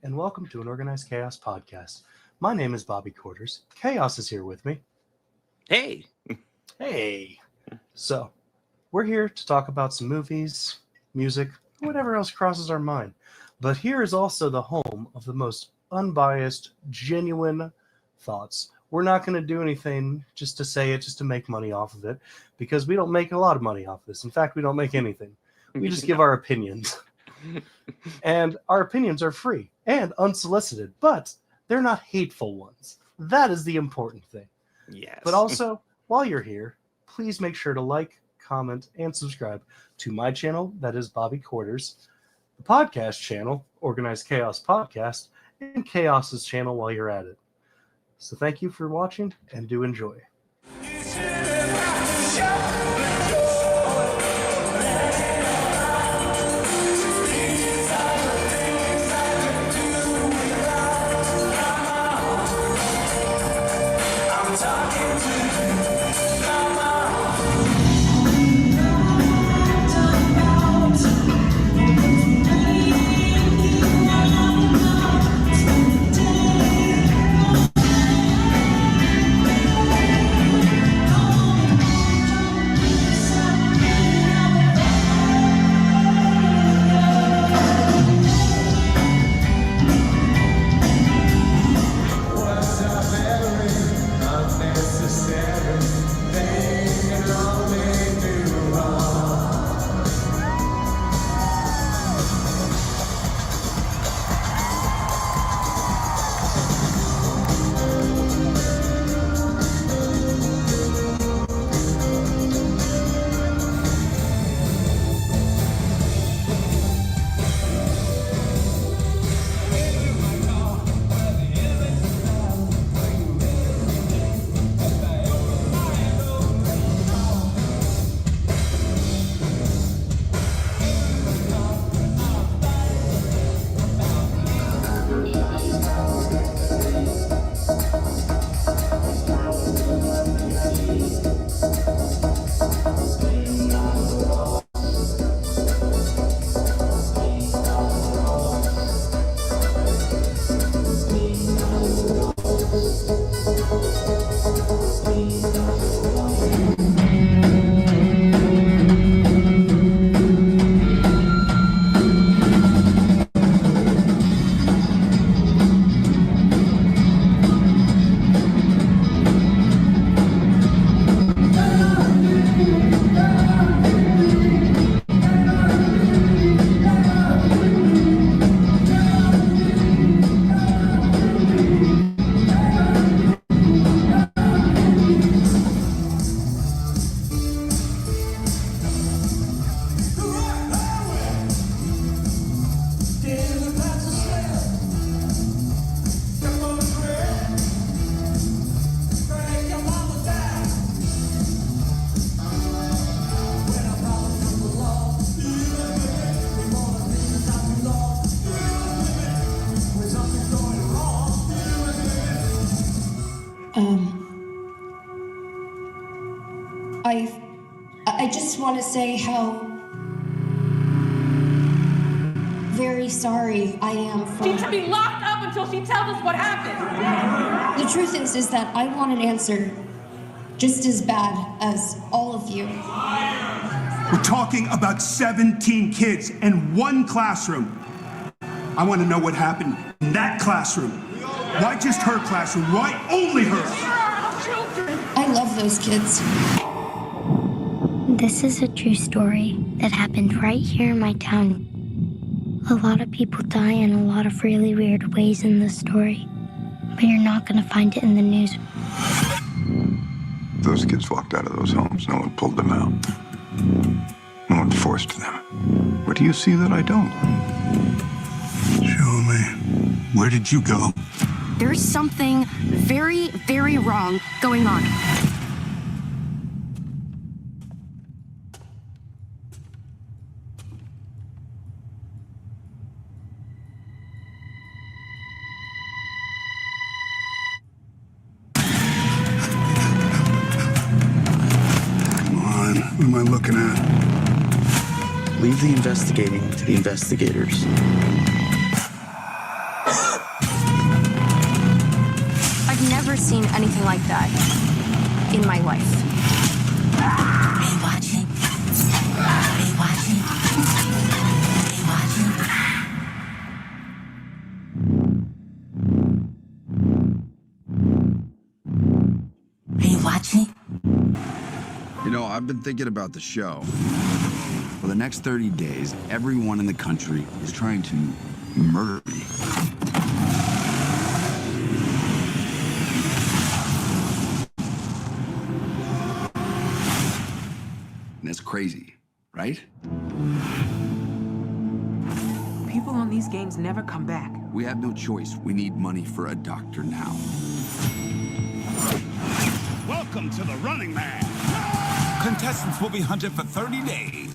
and welcome to an Organized Chaos podcast. My name is Bobby Quarters. Chaos is here with me. Hey. Hey. So, we're here to talk about some movies, music, whatever else crosses our mind. But here is also the home of the most unbiased, genuine thoughts. We're not going to do anything just to say it, just to make money off of it, because we don't make a lot of money off of this. In fact, we don't make anything. We just give our opinions. And our opinions are free and unsolicited, but they're not hateful ones. That is the important thing. Yes. But also, while you're here, please make sure to like, comment, and subscribe to my channel, that is Bobby Quarters, the podcast channel, Organized Chaos Podcast, and Chaos's channel while you're at it. So thank you for watching, and do enjoy. I just want to say how very sorry I am for... She should be locked up until she tells us what happened. The truth is that I want an answer just as bad as all of you. We're talking about 17 kids in one classroom. I want to know what happened in that classroom. Why just her classroom? Why only her? I love those kids. This is a true story that happened right here in my town. A lot of people die in a lot of really weird ways in this story, but you're not going to find it in the news. Those kids walked out of those homes. No one pulled them out. No one forced them. What do you see that I don't? Show me. Where did you go? There's something very, very wrong going on. What am I looking at? Leave the investigating to the investigators. anything like that in my life. Are you watching? Are you watching? Are you watching? You know, I've been thinking about the show. For the next 30 days, everyone in the country is trying to murder me. And that's crazy, right? People on these games never come back. We have no choice. We need money for a doctor now. Welcome to the Running Man. Contestants will be hunted for 30 days.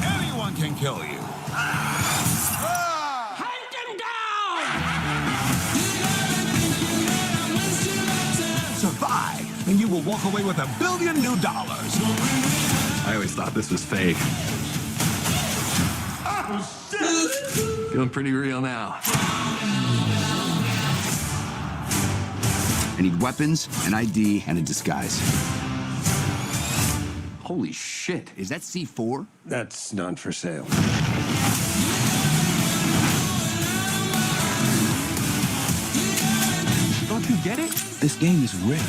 Anyone can kill you. Hunt them down! Survive, and you will walk away with $1 billion new dollars. I always thought this was fake. Oh, shit! Feeling pretty real now. I need weapons, an ID, and a disguise. Holy shit, is that C4? That's not for sale. Don't you get it? This game is rigged.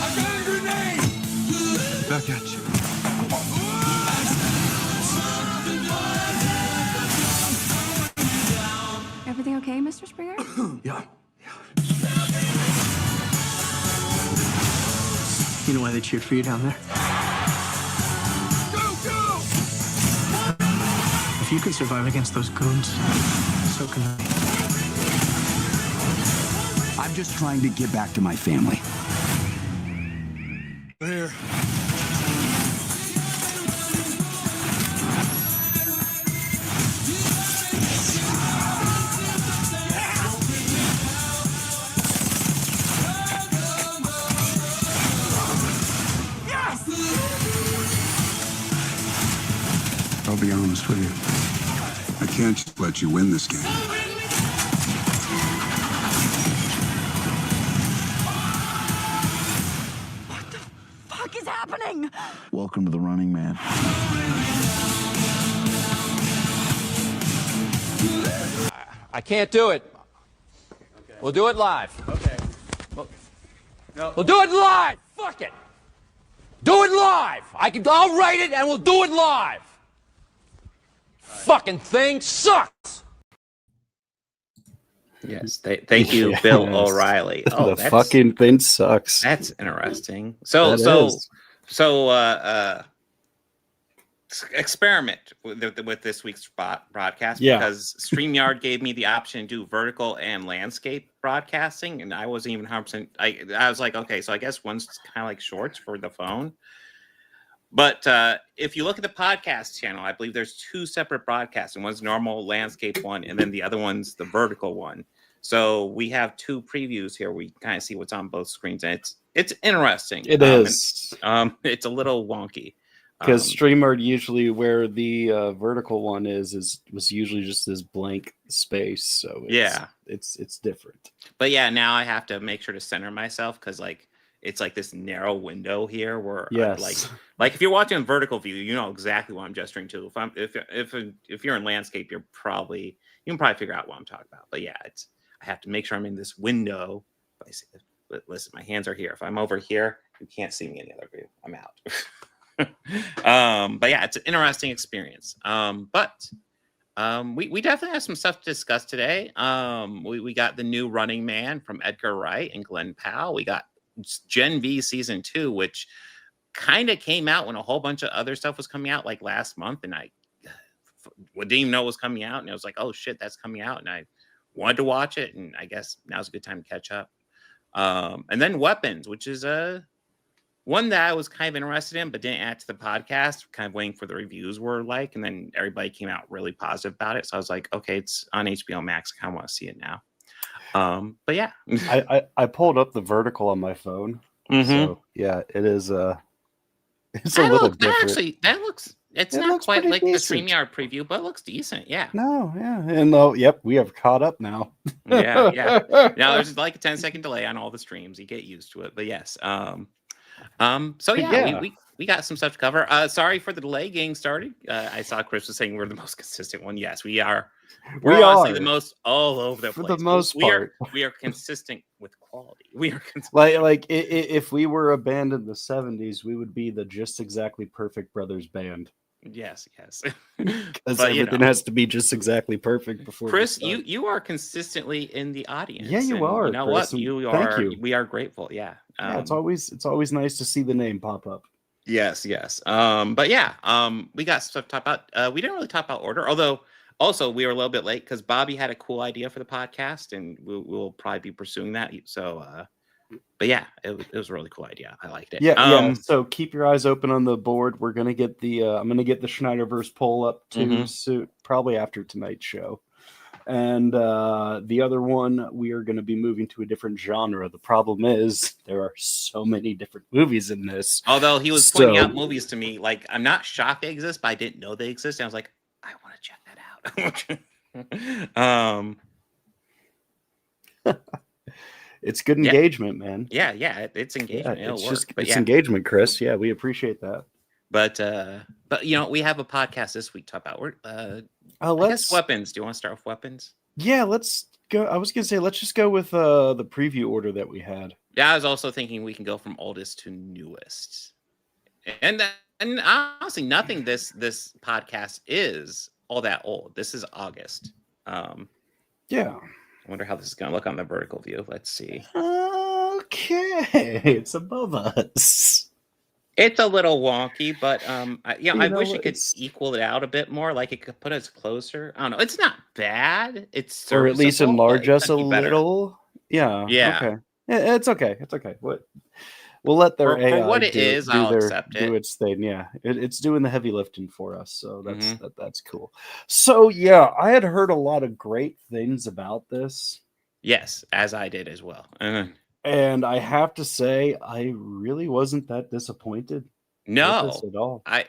I got a grenade! Back at you. Everything okay, Mr. Springer? Yeah. You know why they cheered for you down there? Go, go! If you can survive against those goons, so can I. I'm just trying to get back to my family. There. I'll be honest with you. I can't just let you win this game. What the fuck is happening? Welcome to the Running Man. I can't do it. Okay. We'll do it live. Okay. We'll do it live. Fuck it. Do it live. I'll write it and we'll do it live. Fucking thing sucks. Yes, thank you, Yes. Bill O'Reilly. Oh, The fucking thing sucks. That's interesting. That Experiment with this week's broadcast, Yeah. because StreamYard gave me the option to do vertical and landscape broadcasting, and I wasn't even 100%. I was like, okay, so I guess one's kind of like shorts for the phone. But if you look at the podcast channel, I believe there's two separate broadcasts, and one's normal landscape one, and then the other one's the vertical one. So we have two previews here. We kind of see what's on both screens, and it's interesting. It is. It's a little wonky. Because StreamYard usually where the vertical one was usually just this blank space, so it's different. But yeah, now I have to make sure to center myself because it's like this narrow window here where like if you're watching a vertical view, you know exactly what I'm gesturing to. If you're in landscape, you can probably figure out what I'm talking about. But yeah, I have to make sure I'm in this window. Listen, my hands are here. If I'm over here, you can't see me in the other view. I'm out. But yeah, it's an interesting experience. But we definitely have some stuff to discuss today. We got the new Running Man from Edgar Wright and Glen Powell. We got Gen V season 2, which kind of came out when a whole bunch of other stuff was coming out like last month, and I didn't even know it was coming out, and I was like, oh shit, that's coming out, and I wanted to watch it, and I guess now's a good time to catch up. And then Weapons, which is one that I was kind of interested in, but didn't add to the podcast, kind of waiting for the reviews were like, and then everybody came out really positive about it. So I was like, okay, it's on HBO Max. I kind of want to see it now. But yeah. I pulled up the vertical on my phone. Mm-hmm. So yeah, it is It's a little different. Actually, that looks. It's It not looks quite pretty like decent. the StreamYard preview, but it looks decent. Yeah. No, yeah, and yep, we have caught up now. Yeah. Now there's like a 10-second delay on all the streams. You get used to it, but yes. So yeah, we got some stuff to cover. Sorry for the delay getting started. I saw Chris was saying we're the most consistent one. Yes, we are. We're honestly the most all over the place. For the most part. We are consistent with quality. We are consistent. Like if we were a band in the 70s, we would be the Just Exactly Perfect Brothers band. Yes. Because everything has to be just exactly perfect before. Chris, you are consistently in the audience. Yeah, you are. You know Chris, what? You thank are. you. We are grateful. Yeah. Yeah, it's always nice to see the name pop up. Yes. But yeah, we got stuff to talk about. We didn't really talk about order, although also we were a little bit late because Bobby had a cool idea for the podcast, and we'll probably be pursuing that. So, but yeah, it was a really cool idea. I liked it. Yeah. So keep your eyes open on the board. We're gonna get the I'm gonna get the Schneiderverse poll up too soon, probably after tonight's show. And the other one, we are going to be moving to a different genre. The problem is there are so many different movies in this. Although he was pointing out movies to me, like I'm not shocked they exist, but I didn't know they exist. And I was like, I want to check that out. It's good engagement, man. Yeah, it's engagement. Yeah, it's engagement, Chris. Yeah, we appreciate that. But we have a podcast this week to talk about. I guess weapons. Do you want to start with weapons? Yeah, let's go. I was gonna say let's just go with the preview order that we had. Yeah, I was also thinking we can go from oldest to newest, and honestly, nothing this podcast is all that old. This is August. Yeah. I wonder how this is gonna look on the vertical view. Let's see. Okay, it's above us. It's a little wonky, but I wish it could equal it out a bit more. Like it could put us closer. I don't know. It's not bad. It's or at least enlarge us a better. Little. Yeah. Yeah. Okay. Yeah, it's okay. It's okay. We'll let their AI for what it is. I'll accept it. Do its thing. Yeah, it's doing the heavy lifting for us. So that's cool. So yeah, I had heard a lot of great things about this. Yes, as I did as well. And I have to say, I really wasn't that disappointed. No, with this at all. I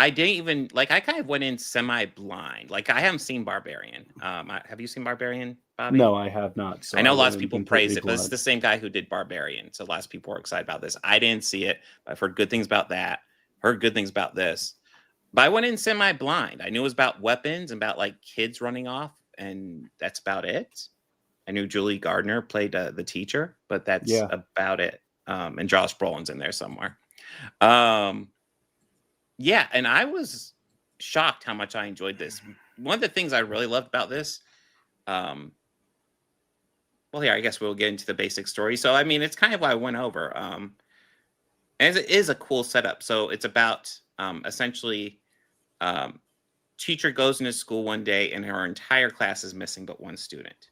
didn't even like. I kind of went in semi-blind. Like I haven't seen Barbarian. Have you seen Barbarian, Bobby? No, I have not. So I know lots of people praise it, but it's the same guy who did Barbarian. So lots of people are excited about this. I didn't see it, but I've heard good things about that. Heard good things about this. But I went in semi-blind. I knew it was about weapons and about like kids running off, and that's about it. I knew Julie Gardner played the teacher, but that's about it. And Josh Brolin's in there somewhere. Yeah, and I was shocked how much I enjoyed this. One of the things I really loved about this, well, here, I guess we'll get into the basic story. So, I mean, it's kind of what I went over. And it is a cool setup. So it's about essentially teacher goes into school one day and her entire class is missing but one student.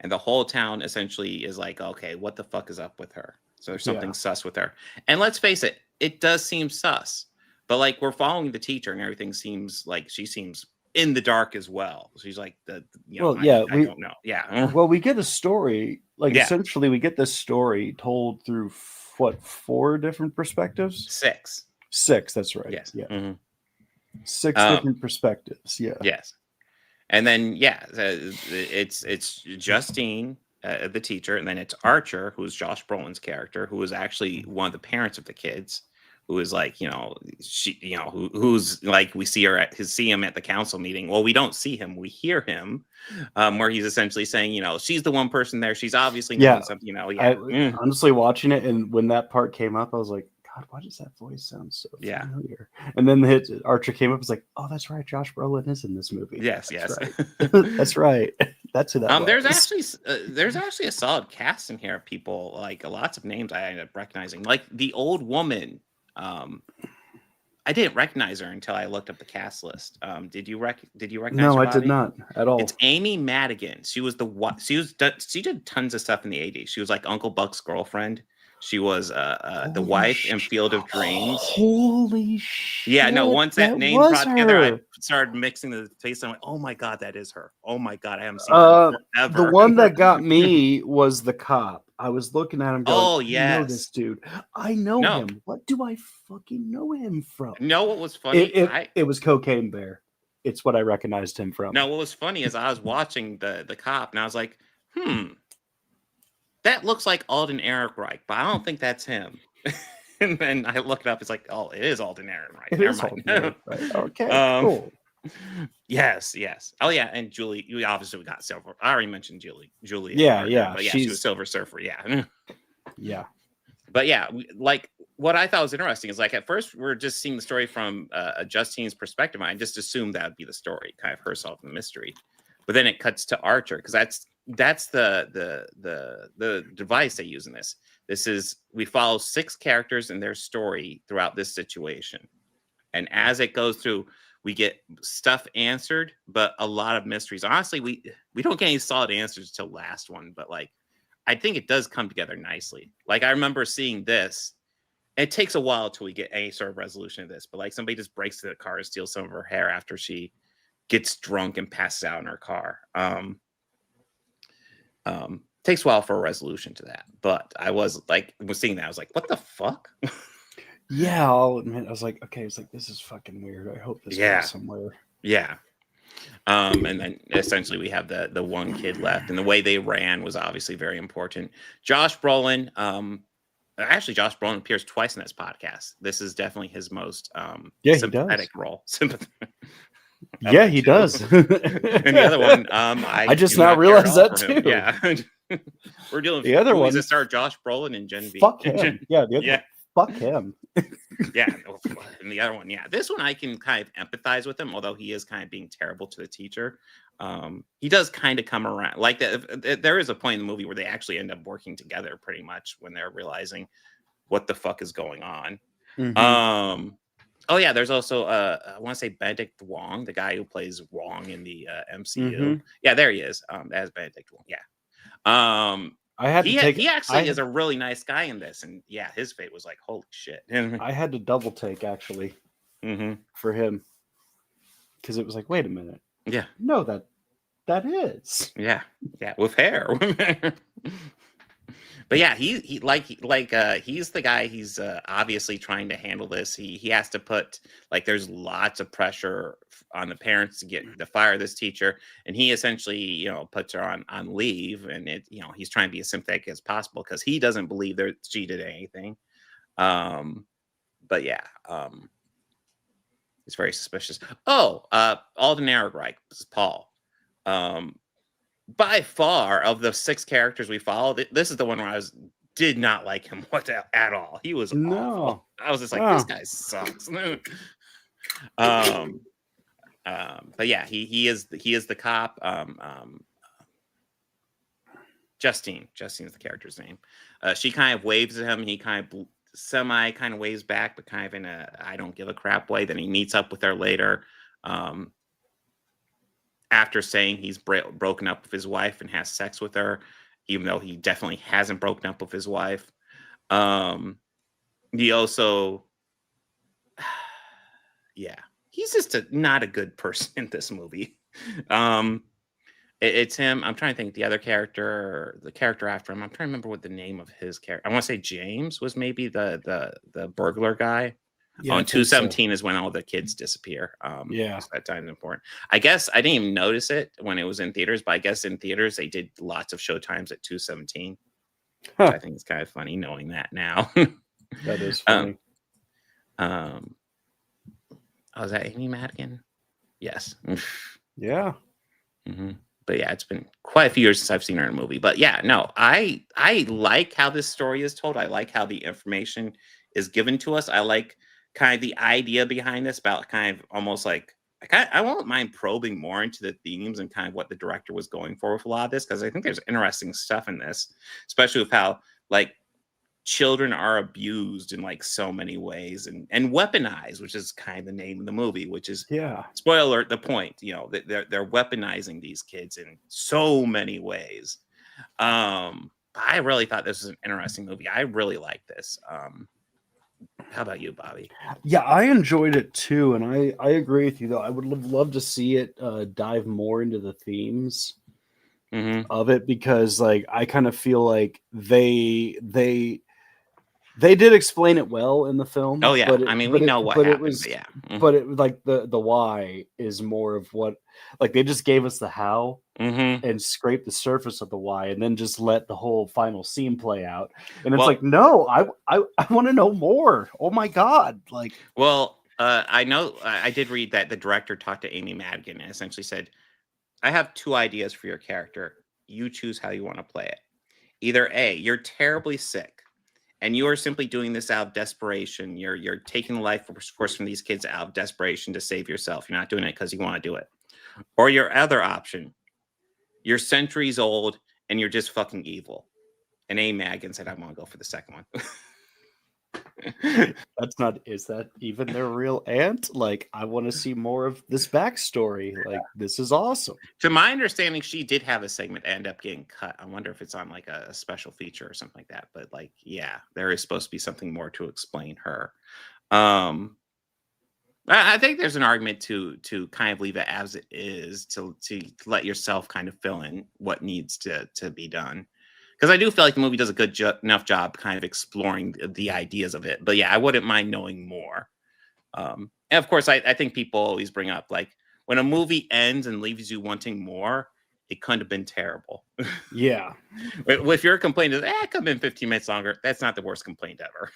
And the whole town essentially is like, okay, what the fuck is up with her? So there's something sus with her. And let's face it, it does seem sus. But like we're following the teacher and everything seems like she seems in the dark as well. She's like I don't know. Yeah. Well, we get a story. Essentially we get this story told through 4 different perspectives? 6. 6, that's right. Yes. Yeah. Mm-hmm. 6 different perspectives. Yeah. Yes. And then, it's Justine, the teacher, and then it's Archer, who's Josh Brolin's character, who is actually one of the parents of the kids, who is like, who's like, we see him at the council meeting. Well, we don't see him, we hear him, where he's essentially saying, she's the one person there. She's obviously doing something, Honestly, watching it, and when that part came up, I was like, God, why does that voice sound so familiar? And then Archer came up, was like, oh, that's right, Josh Brolin is in this movie. Yes, Right. That's right. That's who that was. There's actually a solid cast in here of people, like lots of names I ended up recognizing. Like the old woman, I didn't recognize her until I looked up the cast list. Did you recognize her, No, Bobby? I did not at all. It's Amy Madigan. She did tons of stuff in the 80s. She was like Uncle Buck's girlfriend, She was the wife in Field of Dreams. Holy shit! Yeah, no. Once that name was brought together, I her. started mixing the face. I'm like, oh my god, that is her. Oh my god, I haven't seen her forever. The one that got me was the cop. I was looking at him going, Oh, I know yes. this dude. I know No. him. What do I fucking know him from? No, what was funny? It was Cocaine Bear. It's what I recognized him from. No, what was funny is I was watching the cop, and I was like, that looks like Alden Ehrenreich, but I don't think that's him. And then I look it up. It's like, oh, it is Alden Ehrenreich. It Never is mind. Alden Ehrenreich. Okay, cool. Yes. Oh yeah, and Julie. We obviously got Silver. I already mentioned Julie. Yeah, but yeah, she was Silver Surfer. Yeah. Yeah. But yeah, like what I thought was interesting is like at first we're just seeing the story from Justine's perspective. I just assumed that would be the story, kind of her solving the mystery. But then it cuts to Archer because that's the device they use in this. This is we follow 6 characters and their story throughout this situation, and as it goes through, we get stuff answered, but a lot of mysteries. Honestly, we don't get any solid answers till last one, but like I think it does come together nicely. Like I remember seeing this. It takes a while till we get any sort of resolution of this, but like somebody just breaks into the car and steals some of her hair after she gets drunk and passes out in her car. Takes a while for a resolution to that, but I was seeing that. I was like, what the fuck? Yeah, I'll admit, I was like, okay, it's like, this is fucking weird. I hope this goes somewhere. Yeah. And then essentially we have the one kid left, and the way they ran was obviously very important. Josh Brolin, actually Josh Brolin appears twice in this podcast. This is definitely his most sympathetic role. Yeah, he does. And the other one, I just now realized that too. Yeah. We're dealing with the other one. To start Josh Brolin and Gen V. Fuck him. Yeah, the other one. Fuck him. Yeah, and the other one, this one I can kind of empathize with him, although he is kind of being terrible to the teacher. He does kind of come around. Like there is a point in the movie where they actually end up working together pretty much when they're realizing what the fuck is going on. Mm-hmm. Oh yeah, there's also I want to say Benedict Wong, the guy who plays Wong in the MCU. Mm-hmm. Yeah, there he is. As Benedict Wong. Yeah. He actually is a really nice guy in this, and yeah, his fate was like holy shit. I had to double take actually for him because it was like, wait a minute. Yeah. No, that is. Yeah, with hair. But yeah, he's the guy. He's obviously trying to handle this. He has to put there's lots of pressure on the parents to fire this teacher, and he essentially puts her on leave, and he's trying to be as sympathetic as possible because he doesn't believe that she did anything. But yeah, it's very suspicious. Oh, Alden Ehrenreich, Paul. By far of the 6 characters we followed, this is the one where I did not like him at all. He was awful. I was just like, this guy sucks. But yeah, he is the cop. Justine is the character's name. She kind of waves at him. He kind of waves back, but kind of in a I don't give a crap way. Then he meets up with her later. After saying he's broken up with his wife and has sex with her, even though he definitely hasn't broken up with his wife. He also, he's just not a good person in this movie. It's him. I'm trying to think the other character, the character after him. I'm trying to remember what the name of his character. I want to say James was maybe the burglar guy. Yeah, on 217 is when all the kids disappear. That time's important. I guess I didn't even notice it when it was in theaters, but I guess in theaters they did lots of show times at 217. I think it's kind of funny knowing that now. That is funny. Is that Amy Madigan? Yes. Yeah. Mm-hmm. But yeah, it's been quite a few years since I've seen her in a movie. But yeah, no, I like how this story is told. I like how the information is given to us. I like kind of the idea behind this about kind of almost like I won't mind probing more into the themes and kind of what the director was going for with a lot of this, because I think there's interesting stuff in this, especially with how children are abused in so many ways and weaponized, which is kind of the name of the movie, which is spoiler alert, the point, they're weaponizing these kids in so many ways. But I really thought this was an interesting movie. I really like this. How about you, Bobby? Yeah, I enjoyed it too, and I agree with you though. I would love to see it dive more into the themes of it, because like I kind of feel like they did explain it well in the film. Oh yeah, but it, I mean but we it, know what but happened. it was But yeah, but it like the why is more of what, like they just gave us the how and scraped the surface of the why, and then just let the whole final scene play out. And it's Well- like, no, I want to know more. Oh my god, like. Well, I know I did read that the director talked to Amy Madigan and essentially said, I have 2 ideas for your character. You choose how you want to play it. Either A, you're terribly sick and you are simply doing this out of desperation. You're taking the life force from these kids out of desperation to save yourself. You're not doing it because you want to do it. Or your other option, you're centuries old and you're just fucking evil. And Amy Madigan said, I want to go for the second one. That's not, is that even their real aunt? Like, I want to see more of this backstory. Like, this is awesome. To my understanding, she did have a segment end up getting cut. I wonder if it's on like a special feature or something like that. But like, yeah, there is supposed to be something more to explain her. I think there's an argument to kind of leave it as it is, to let yourself kind of fill in what needs to be done. Because I do feel like the movie does a good enough job kind of exploring the ideas of it. But yeah, I wouldn't mind knowing more. And of course, I think people always bring up, like, when a movie ends and leaves you wanting more, it couldn't have been terrible. Yeah. If your complaint is, it could have been 15 minutes longer, that's not the worst complaint ever.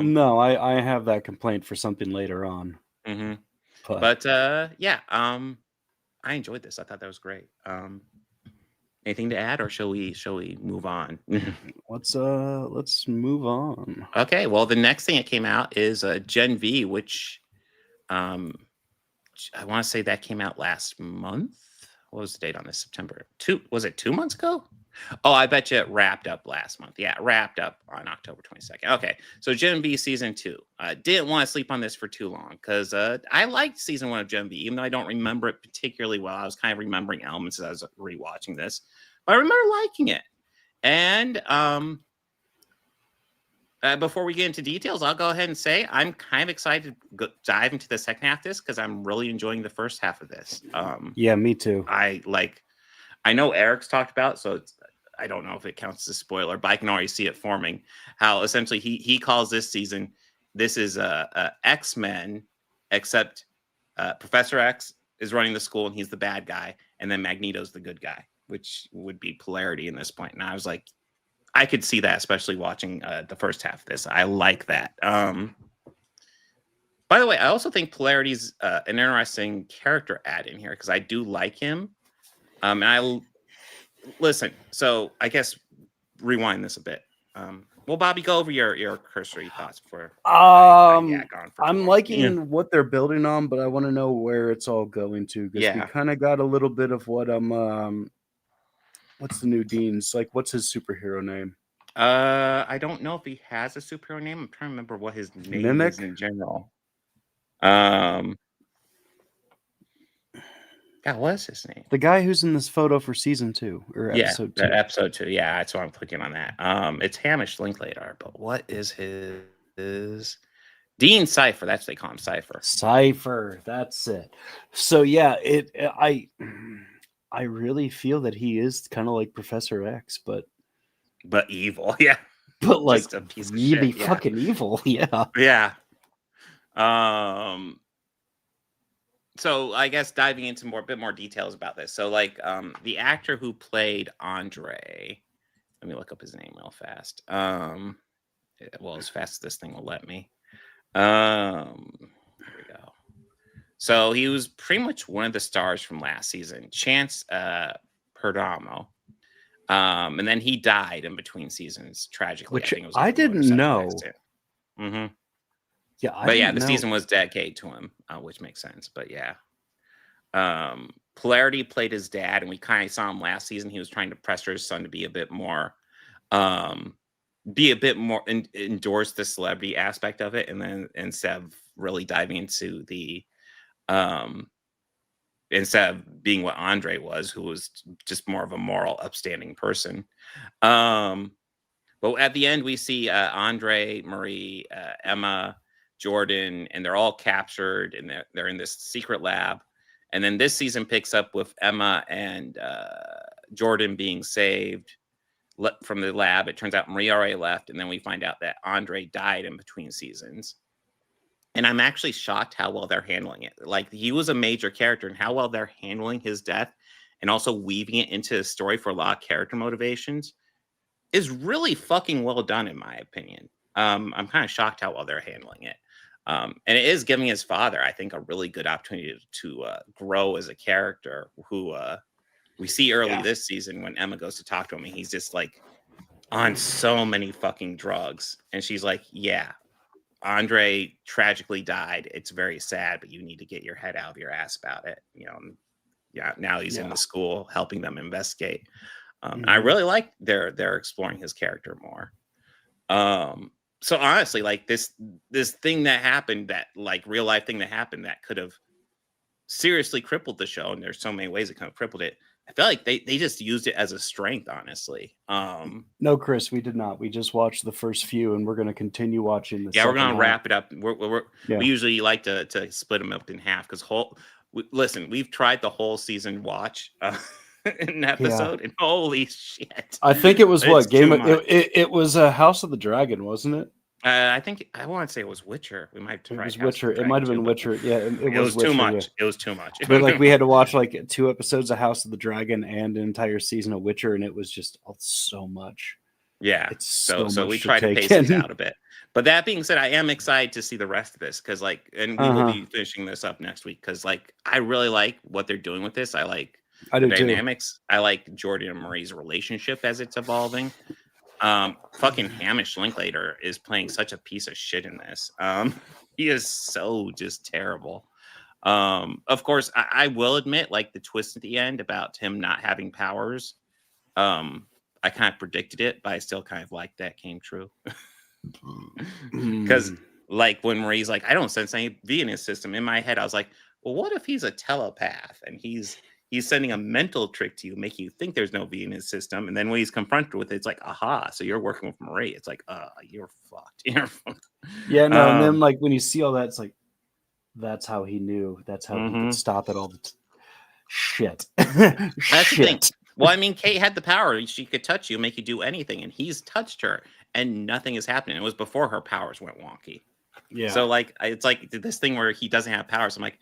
No, I have that complaint for something later on. But yeah, I enjoyed this. I thought that was great. Anything to add, or shall we move on? Let's move on. Okay, well, the next thing that came out is Gen V, which I want to say that came out last month. What was the date on this? September 2. Was it 2 months ago? Oh, I bet you it wrapped up last month. Yeah, it wrapped up on October 22nd. Okay, so Gen V season 2. Didn't want to sleep on this for too long because I liked season 1 of Gen V, even though I don't remember it particularly well. I was kind of remembering elements as I was rewatching this, but I remember liking it. And before we get into details, I'll go ahead and say I'm kind of excited to dive into the second half of this because I'm really enjoying the first half of this. Yeah, me too. I know Eric's talked about, so I don't know if it counts as a spoiler, but I can already see it forming. How essentially he calls this season, this is X-Men, except Professor X is running the school and he's the bad guy, and then Magneto's the good guy, which would be polarity in this point. And I was like, I could see that, especially watching the first half of this. I like that. By the way, I also think polarity's an interesting character add in here because I do like him. And listen, so I guess rewind this a bit. Well, Bobby, go over your cursory thoughts before. I'm liking what they're building on, but I want to know where it's all going to, because we kind of got a little bit of what what's the new Dean's, like, what's his superhero name? I don't know if he has a superhero name. I'm trying to remember what his name Mimic? is in general. God, what is his name? The guy who's in this photo for season 2 or episode 2. Episode 2. Yeah, that's what I'm clicking on that. It's Hamish Linklater, but what is his Dean Cypher? That's what they call him, Cypher. Cypher, that's it. So yeah, I really feel that he is kind of like Professor X, but evil, yeah. But like just a piece of really shit, fucking evil, yeah. Yeah. So I guess diving into a bit more details about this. So like the actor who played Andre, let me look up his name real fast. Well, as fast as this thing will let me. Here we go. So he was pretty much one of the stars from last season, Chance Perdomo. And then he died in between seasons, tragically. Which I think it was I didn't know. Mm-hmm. Yeah, The season was dedicated to him, which makes sense. But yeah, Polarity played his dad, and we kind of saw him last season. He was trying to pressure his son to be a bit more, endorse the celebrity aspect of it, and then instead of really diving into the instead of being what Andre was, who was just more of a moral, upstanding person. But at the end, we see Andre, Marie, Emma, Jordan, and they're all captured, and they're in this secret lab. And then this season picks up with Emma and Jordan being saved from the lab. It turns out Marie already left, and then we find out that Andre died in between seasons. And I'm actually shocked how well they're handling it. Like, he was a major character, and how well they're handling his death and also weaving it into the story for a lot of character motivations is really fucking well done, in my opinion. I'm kind of shocked how well they're handling it. And it is giving his father, I think, a really good opportunity to grow as a character who we see early this season when Emma goes to talk to him, and he's just like on so many fucking drugs. And she's like, yeah, Andre tragically died. It's very sad, but you need to get your head out of your ass about it. You know, yeah, now he's in the school helping them investigate. I really like they're exploring his character more. So honestly, like this thing that happened, that like real life thing that happened that could have seriously crippled the show, and there's so many ways it could have crippled it. I feel like they just used it as a strength, honestly. No, Chris, we did not. We just watched the first few, and we're going to continue watching the we're going to wrap it up. Yeah. We usually like to split them up in half because listen, we've tried the whole season watch an episode, and holy shit! I think it was what game? It was House of the Dragon, wasn't it? I think I want to say it was Witcher. We might have It was Witcher. It might have been Witcher. Yeah, it was Witcher, too much. yeah. It was too much. But like we had to watch like 2 episodes of House of the Dragon and an entire season of Witcher, and it was just so much. Yeah, it's so much we to tried to take pace these in. out a bit. But that being said, I am excited to see the rest of this because, like, and we will be finishing this up next week because, like, I really like what they're doing with this. I like the dynamics. I like Jordan and Marie's relationship as it's evolving. Fucking Hamish Linklater is playing such a piece of shit in this. He is so just terrible. Of course, I will admit, like the twist at the end about him not having powers. I kind of predicted it, but I still kind of like that came true. Because like when Marie's like, I don't sense any V in his system. In my head, I was like, well, what if he's a telepath and he's sending a mental trick to you, making you think there's no V in his system. And then when he's confronted with it, it's like, aha, so you're working with Marie. It's like, you're fucked. You're fucked. Yeah, no, and then like when you see all that, it's like, that's how he knew. That's how he could stop it all the shit. That's the thing. Well, I mean, Kate had the power. She could touch you, make you do anything. And he's touched her and nothing is happening. It was before her powers went wonky. Yeah. So like, it's like this thing where he doesn't have powers. I'm like,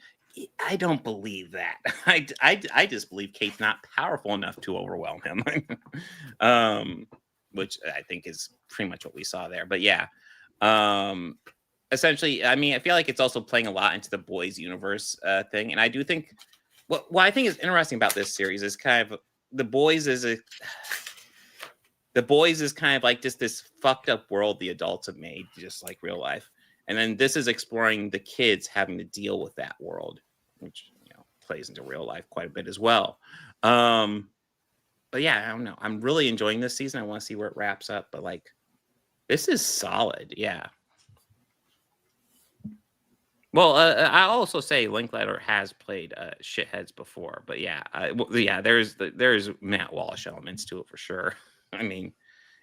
I don't believe that. I just believe Kate's not powerful enough to overwhelm him. Which I think is pretty much what we saw there. But yeah, essentially, I mean, I feel like it's also playing a lot into the boys universe thing. And I do think what I think is interesting about this series is kind of the boys is kind of like just this fucked up world the adults have made, just like real life. And then this is exploring the kids having to deal with that world, which, you know, plays into real life quite a bit as well. But yeah, I don't know. I'm really enjoying this season. I want to see where it wraps up. But like, this is solid. Yeah. Well, I also say Linklater has played shitheads before, but yeah, there's Matt Walsh elements to it for sure. I mean,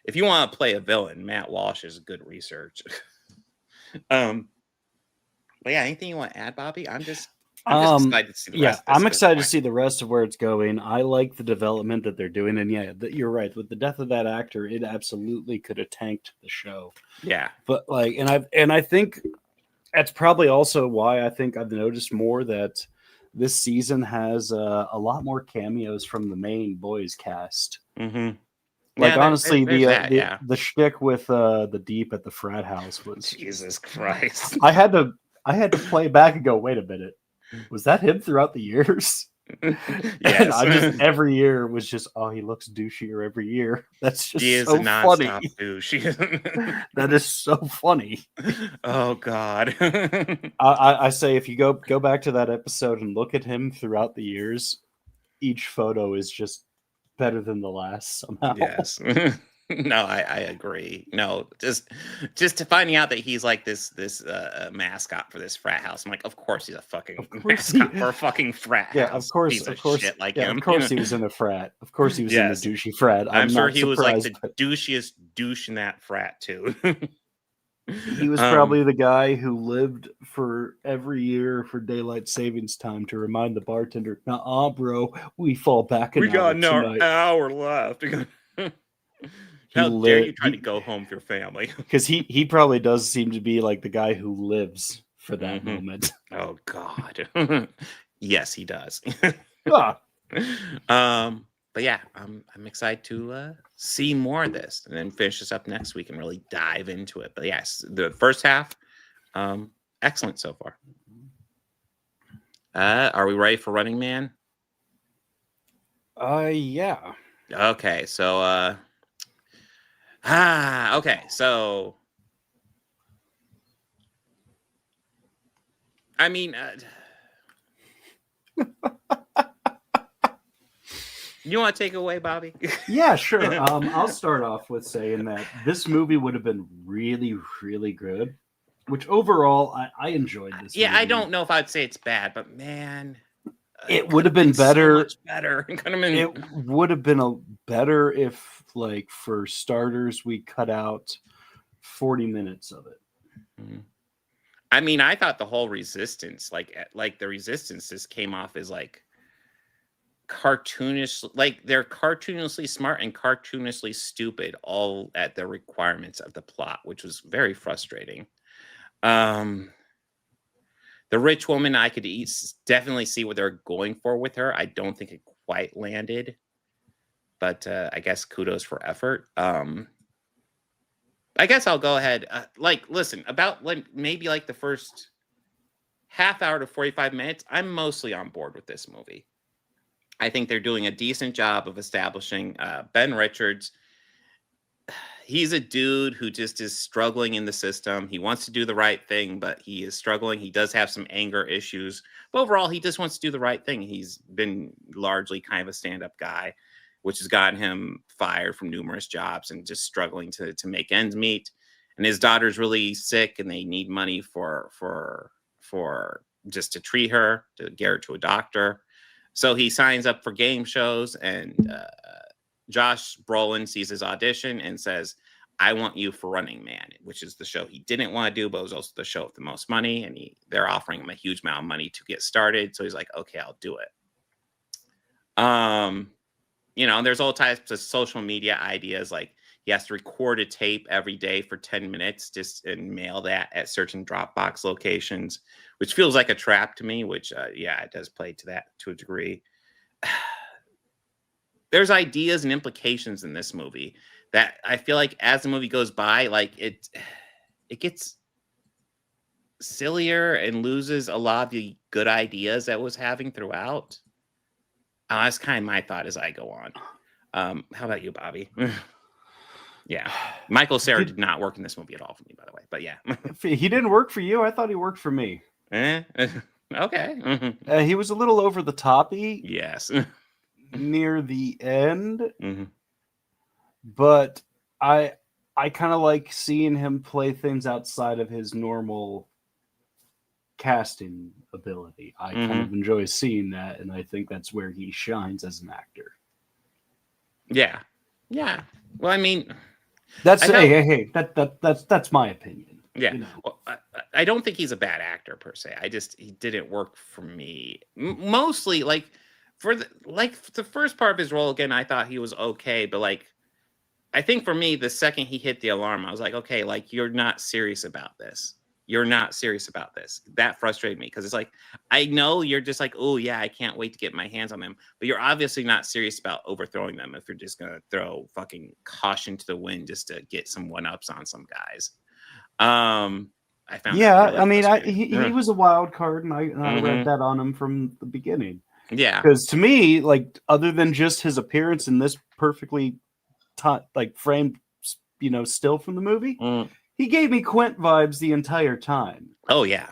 if you want to play a villain, Matt Walsh is good research. But yeah, anything you want to add, Bobby? I'm just excited to see the rest of this. I'm excited to see the rest of where it's going. I like the development that they're doing, and yeah, you're right. With the death of that actor, it absolutely could have tanked the show. Yeah, but like, and I think that's probably also why I think I've noticed more that this season has a lot more cameos from the main boys cast. Mm-hmm. Like, yeah, honestly, the shtick with the Deep at the frat house was Jesus Christ. I had to play back and go, wait a minute, was that him throughout the years? Yes. And I just every year was just, oh, he looks douchier every year. That's just so funny. Douche. That is so funny. Oh God. I say if you go back to that episode and look at him throughout the years, each photo is just better than the last somehow. Yes. No, I agree. No, just to finding out that he's like this mascot for this frat house. I'm like, of course he's a fucking mascot for a fucking frat Yeah, house. of course, Piece of course, shit like yeah, him. of course he was in a frat. Of course he was in a douchey frat. I'm sure not he was like surprised, the douchiest douche in that frat too. He was probably the guy who lived for every year for daylight savings time to remind the bartender, "Nah, bro, we fall back an We got hour another tonight." hour left. How dare you try to go home with your family? Because he probably does seem to be like the guy who lives for that moment. Oh God. Yes, he does. Ah. But yeah, I'm excited to see more of this and then finish this up next week and really dive into it. But yes, the first half, excellent so far. Are we ready for Running Man? Yeah. Okay, so okay, so I mean, you want to take it away, Bobby? Yeah, sure. I'll start off with saying that this movie would have been really, really good. Which overall, I enjoyed this. Yeah, movie. I don't know if I'd say it's bad, but man, it would have been better. So much better. It would have been better if, like, for starters, we cut out 40 minutes of it. I mean, I thought the whole resistance, like the resistance, just came off as like cartoonish, like they're cartoonishly smart and cartoonishly stupid, all at the requirements of the plot, which was very frustrating. The rich woman, I could definitely see what they're going for with her. I don't think it quite landed, but I guess kudos for effort. I guess I'll go ahead. Listen, about maybe like the first half hour to 45 minutes, I'm mostly on board with this movie. I think they're doing a decent job of establishing Ben Richards. He's a dude who just is struggling in the system. He wants to do the right thing, but he is struggling. He does have some anger issues. But overall, he just wants to do the right thing. He's been largely kind of a stand-up guy, which has gotten him fired from numerous jobs and just struggling to make ends meet. And his daughter's really sick and they need money for just to treat her, to get her to a doctor. So he signs up for game shows, and Josh Brolin sees his audition and says, "I want you for Running Man," which is the show he didn't want to do, but it was also the show with the most money. And they're offering him a huge amount of money to get started. So he's like, okay, I'll do it. There's all types of social media ideas. Like he has to record a tape every day for 10 minutes and mail that at certain Dropbox locations, which feels like a trap to me, which, it does play to that to a degree. There's ideas and implications in this movie that I feel like as the movie goes by, like it gets sillier and loses a lot of the good ideas that it was having throughout. That's kind of my thought as I go on. How about you, Bobby? Yeah. Michael Cera did not work in this movie at all for me, by the way. But yeah. He didn't work for you. I thought he worked for me. Okay. He was a little over the toppy. Yes. Near the end. But I kind of like seeing him play things outside of his normal casting ability. I kind of enjoy seeing that, and I think that's where he shines as an actor. Yeah. Well, I mean, that's my opinion. Yeah. Well, I don't think he's a bad actor per se. He didn't work for me. Mostly for the first part of his role, again, I thought he was okay, but I think for me, the second he hit the alarm, I was like, okay, you're not serious about this. You're not serious about this. That frustrated me because it's like, I know you're just like, oh yeah, I can't wait to get my hands on them, but you're obviously not serious about overthrowing them if you're just gonna throw fucking caution to the wind just to get some one-ups on some guys. I found he was a wild card, and I read that on him from the beginning. Yeah, because to me, other than just his appearance in this perfectly framed, still from the movie. He gave me Quint vibes the entire time. Oh, yeah.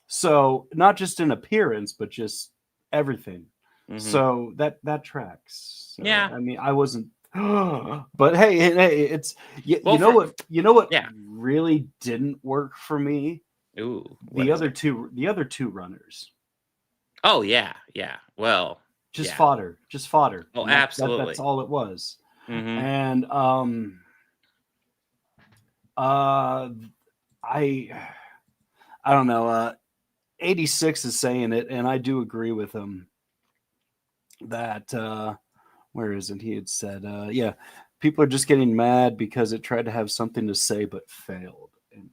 So, not just in appearance, but just everything. So, that tracks. So, yeah. I mean, I wasn't But hey, it's you know what Yeah. really didn't work for me? Ooh, The other two runners. Oh yeah. Well, Just yeah. fodder. Oh, And absolutely. that's all it was. Mhm. And I don't know. 86 is saying it, and I do agree with him that where is it? He had said, yeah, people are just getting mad because it tried to have something to say but failed. And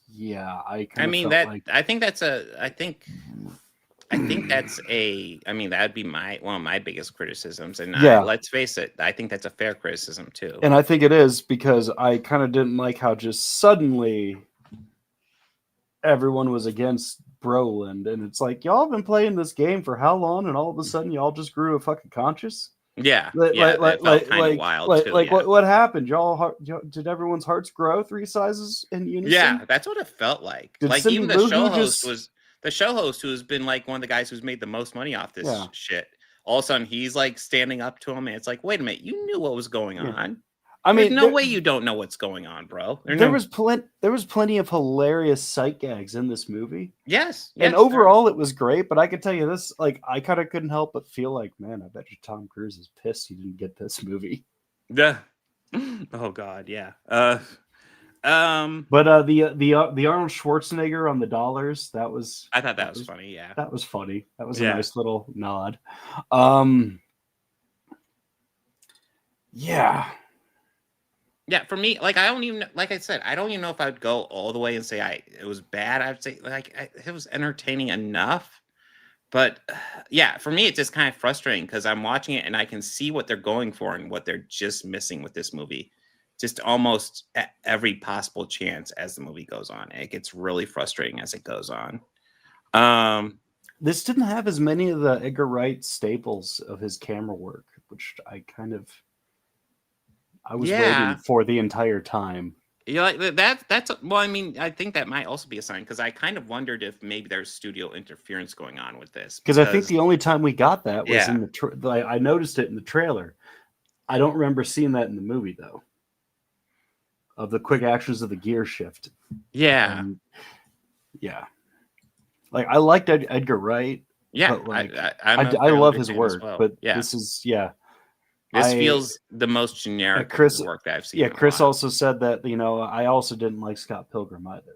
yeah, I kind of felt like I think that's that'd be one of my biggest criticisms. And let's face it, I think that's a fair criticism too. And I think it is because I kind of didn't like how just suddenly everyone was against Brolin, and it's like, y'all have been playing this game for how long, and all of a sudden y'all just grew a fucking conscious. Yeah, it felt kind of wild too. What happened? Did everyone's hearts grow 3 sizes in unison? Yeah, that's what it felt like. Did Like Cindy even the Lou show Who host was the show host who has been like one of the guys who's made the most money off this shit. All of a sudden he's like standing up to him, and it's like, wait a minute, you knew what was going on. I mean, there's no way you don't know what's going on, bro. There was plenty of hilarious sight gags in this movie. Yes, and overall it was great. But I can tell you this: like, I kind of couldn't help but feel like, man, I bet you Tom Cruise is pissed he didn't get this movie. Yeah. Oh God, yeah. But the Arnold Schwarzenegger on the dollars, I thought that was funny. Yeah, that was funny. That was a nice little nod. Yeah. Yeah, for me, like I don't even know if I'd go all the way and say it was bad. I'd say it was entertaining enough. But yeah, for me, it's just kind of frustrating because I'm watching it and I can see what they're going for and what they're just missing with this movie. Just almost at every possible chance as the movie goes on. It gets really frustrating as it goes on. This didn't have as many of the Edgar Wright staples of his camera work, which I was waiting for the entire time. Yeah, like that's well, I mean, I think that might also be a sign because I kind of wondered if maybe there's studio interference going on with this. Because I think the only time we got that was in the I noticed it in the trailer. I don't remember seeing that in the movie though. Of the quick actions of the gear shift. Yeah. Yeah. Like I liked Edgar Wright. Yeah, but like, I love his work, but this is This feels the most generic work that I've seen. Yeah, Chris also said that, I also didn't like Scott Pilgrim either.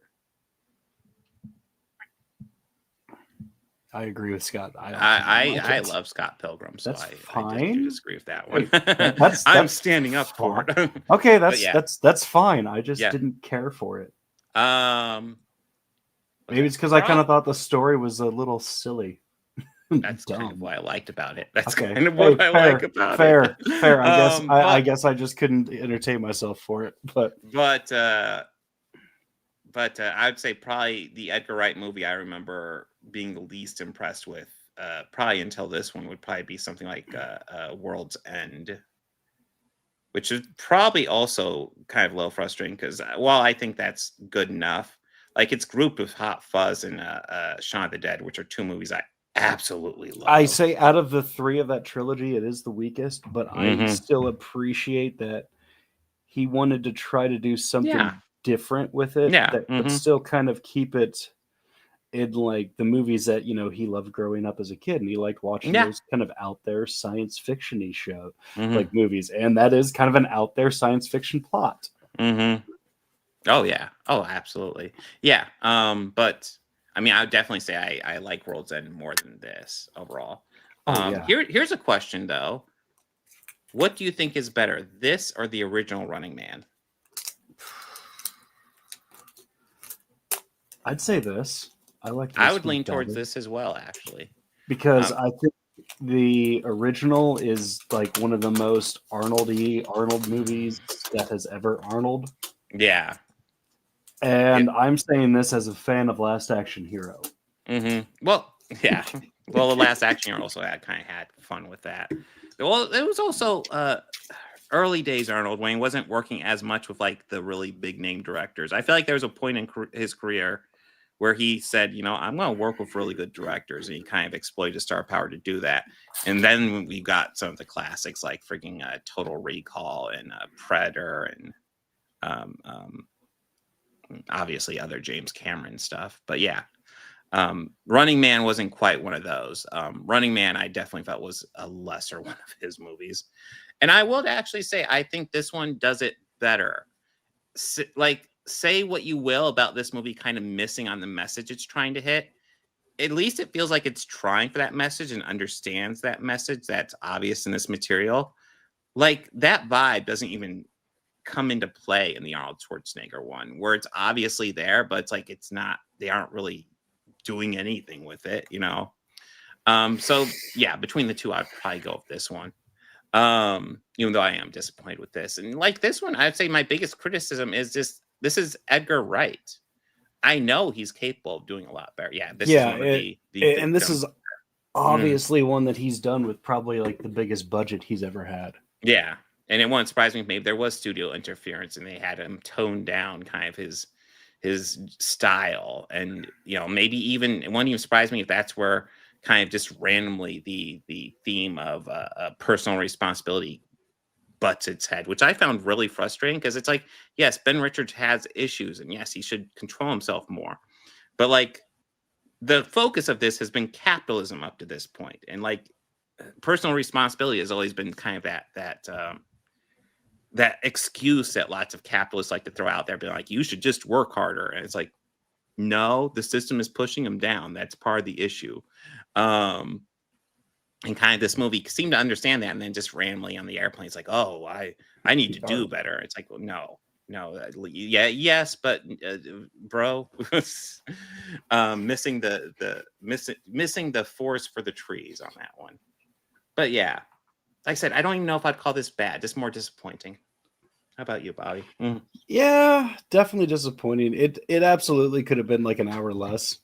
I agree with Scott. I love Scott Pilgrim, so that's I do disagree with that one. That's I'm standing up for it. Okay, that's fine. I just didn't care for it. Maybe it's because I kind of thought the story was a little silly. That's kind of what I liked about it. That's kind of what I like about it. Fair. I guess I just couldn't entertain myself for it. But I'd say probably the Edgar Wright movie I remember being the least impressed with, probably until this one, would probably be something like World's End, which is probably also kind of a little frustrating because while I think that's good enough, like it's grouped with Hot Fuzz and Shaun of the Dead, which are 2 movies I absolutely love. I say out of the 3 of that trilogy, it is the weakest, but I still appreciate that he wanted to try to do something different with it, but still kind of keep it in like the movies that he loved growing up as a kid, and he liked watching those kind of out there science fiction-y show like movies, and that is kind of an out there science fiction plot. Oh yeah, oh absolutely, yeah. But I mean, I would definitely say I like World's End more than this overall. Here's a question though: what do you think is better, this or the original Running Man? I'd say this. I would lean towards this as well, actually, because I think the original is like one of the most Arnold movies that has ever Arnold. Yeah. And I'm saying this as a fan of Last Action Hero. Well, yeah. Well, the Last Action Hero also had fun with that. Well, it was also early days Arnold when he wasn't working as much with like the really big name directors. I feel like there was a point in his career where he said, I'm going to work with really good directors, and he kind of exploited his star power to do that. And then we got some of the classics like freaking Total Recall and Predator and obviously other James Cameron stuff. But yeah, Running Man wasn't quite one of those. Running Man, I definitely felt was a lesser one of his movies. And I will actually say, I think this one does it better. Say what you will about this movie kind of missing on the message it's trying to hit. At least it feels like it's trying for that message and understands that message that's obvious in this material. Like, that vibe doesn't even come into play in the Arnold Schwarzenegger one, where it's obviously there, but it's like it's not, they aren't really doing anything with it, So yeah, between the two, I'd probably go with this one. Even though I am disappointed with this. And like this one, I'd say my biggest criticism is this is Edgar Wright. I know he's capable of doing a lot better. Yeah, this is one of and this is obviously one that he's done with probably like the biggest budget he's ever had. Yeah. And it won't surprise me if maybe there was studio interference and they had him tone down kind of his style. And maybe even it won't even surprise me if that's where kind of just randomly the theme of personal responsibility butts its head, which I found really frustrating, because it's like, yes, Ben Richards has issues and yes, he should control himself more, but like the focus of this has been capitalism up to this point, and like personal responsibility has always been kind of that excuse that lots of capitalists like to throw out there, being like, you should just work harder. And it's like, no, the system is pushing them down. That's part of the issue. And kind of this movie seemed to understand that, and then just randomly on the airplane, it's like, oh, I need to do better. It's like, well, no, yes, but bro, missing the forest for the trees on that one. But yeah, like I said, I don't even know if I'd call this bad, just more disappointing. How about you, Bobby? Yeah, definitely disappointing. It absolutely could have been like an hour less,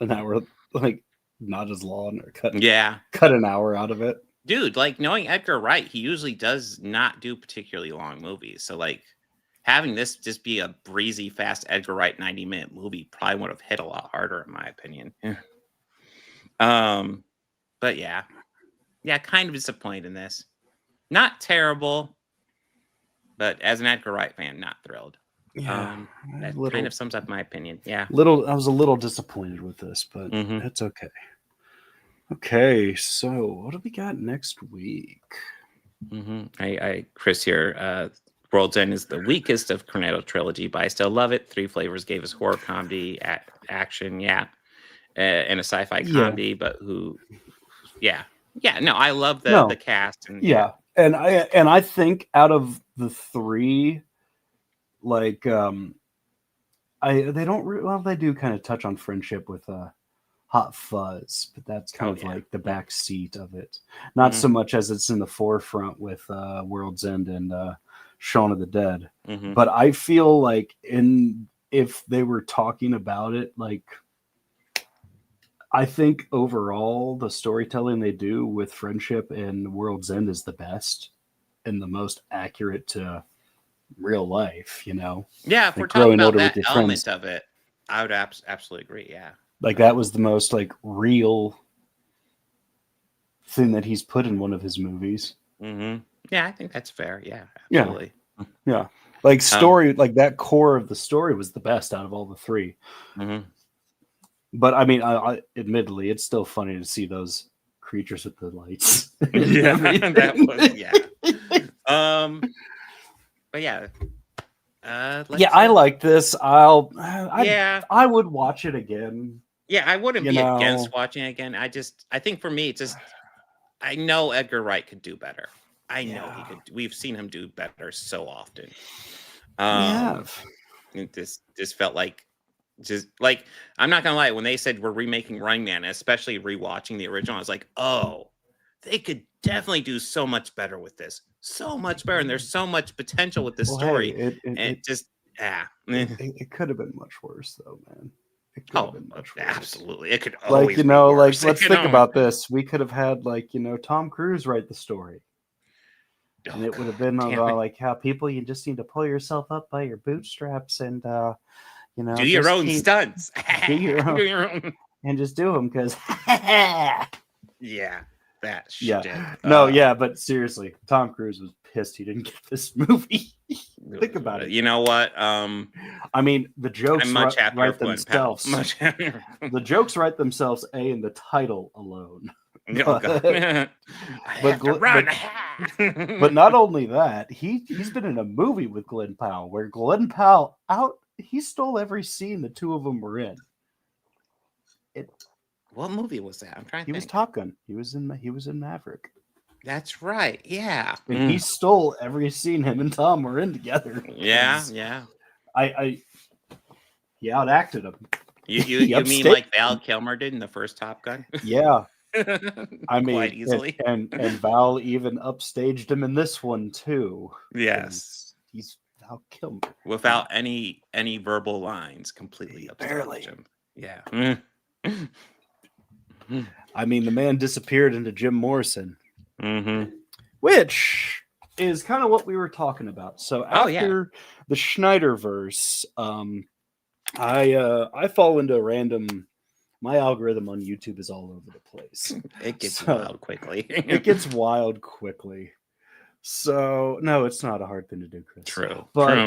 an hour like not as long, or cut an hour out of it. Dude, like knowing Edgar Wright, he usually does not do particularly long movies. So like having this just be a breezy, fast Edgar Wright 90-minute movie probably would have hit a lot harder, in my opinion. But yeah, kind of disappointed in this. Not terrible, but as an Edgar Wright fan, not thrilled. Yeah, that kind of sums up my opinion. Yeah, I was a little disappointed with this, but it's okay. Okay, so what do we got next week? Chris here. World's End is the weakest of Cornetto trilogy, but I still love it. Three Flavors gave us horror comedy, action, and a sci-fi comedy. But no, I love the cast. And and I think out of the three, like they do kind of touch on friendship with Hot Fuzz, but that's kind of like the back seat of it, not so much as it's in the forefront with World's End and Shaun of the Dead. But I feel like if they were talking about it, like I think overall the storytelling they do with friendship and World's End is the best and the most accurate to real life, Yeah, if we're talking about that element of it, I would absolutely agree. Yeah. Like that was the most like real thing that he's put in one of his movies. Yeah, I think that's fair. Yeah, absolutely. Yeah. Like story, like that core of the story was the best out of all the three. But I mean, I admittedly, it's still funny to see those creatures with the lights. Yeah, that was but yeah. I like this. I would watch it again. Yeah, I wouldn't be against watching it again. I think for me, it's just I know Edgar Wright could do better. I know he could. We've seen him do better so often. This felt like I'm not gonna lie. When they said we're remaking Running Man, especially rewatching the original, I was like, oh, they could definitely do so much better with this. So much better, and there's so much potential with this story. It could have been much worse, though, man. It could have been much worse. Absolutely, it could always be like worse. let's think about this. We could have had Tom Cruise write the story, and it would have been about like how people, you just need to pull yourself up by your bootstraps and You know, do your just own stunts. do your own, Do your own. and just do them because. Yeah, that Yeah. shit. No, yeah, but seriously, Tom Cruise was pissed he didn't get this movie. Think about it. You know what? I mean, the jokes I'm much happier write with Glen Powell. themselves. Much happier. The jokes write themselves, in the title alone. Oh, God. I have to run. But not only that, he's been in a movie with Glen Powell where Glen Powell he stole every scene the two of them were in. What movie was that? I'm trying to think. He was Top Gun. He was in Maverick. That's right. Yeah. And he stole every scene him and Tom were in together. Yeah. He outacted him. You mean like Val Kilmer did in the first Top Gun? Yeah. I mean, quite easily. and Val even upstaged him in this one too. Yes. He's Val Kilmer. Without any verbal lines, completely upstaged him. Yeah. I mean, the man disappeared into Jim Morrison, Mm-hmm. which is kind of what we were talking about. So after the Schneiderverse, I fall into a random. My algorithm on YouTube is all over the place. It gets wild quickly. It gets wild quickly. So no, it's not a hard thing to do, Chris. True. But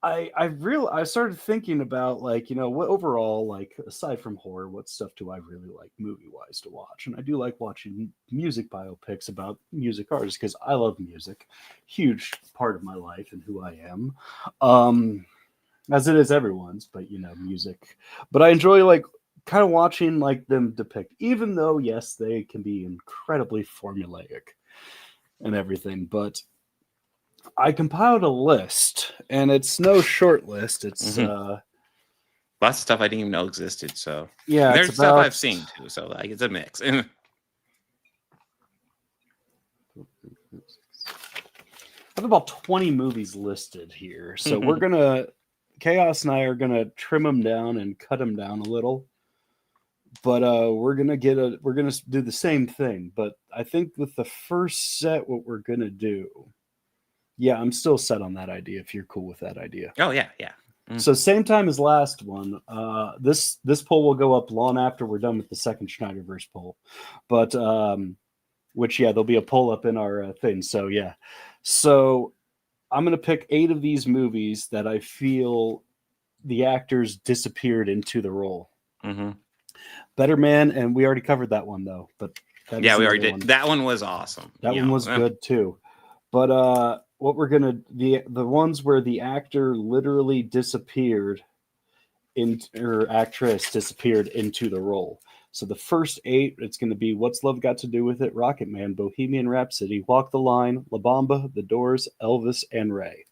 I started thinking about, like, you know, what overall, like, aside from horror, what stuff do I really like movie wise to watch? And I do like watching music biopics about music artists because I love music, huge part of my life and who I am, as it is everyone's. But you know, music. But I enjoy, like, kind of watching, like, them depict, even though yes, they can be incredibly formulaic and everything, but I compiled a list, and it's no short list. It's lots of stuff I didn't even know existed. So yeah, there's stuff I've seen too. So like it's a mix. I have about 20 movies listed here, so we're gonna Chaos and I are gonna trim them down and cut them down a little. But we're gonna do the same thing. But I think with the first set, what we're gonna do. Yeah, I'm still set on that idea. If you're cool with that idea. Oh yeah. So same time as last one. This poll will go up long after we're done with the second Schneiderverse poll, but which there'll be a poll up in our thing. So yeah, so I'm gonna pick 8 of these movies that I feel the actors disappeared into the role. Mm-hmm. Better Man, and we already covered that one though. But we already did. That one was awesome. That one was good too. But what we're gonna the ones where the actor literally disappeared or actress disappeared into the role. So the first 8, it's gonna be What's Love Got to Do with It, Rocket Man, Bohemian Rhapsody, Walk the Line, La Bamba, The Doors, Elvis, and Ray.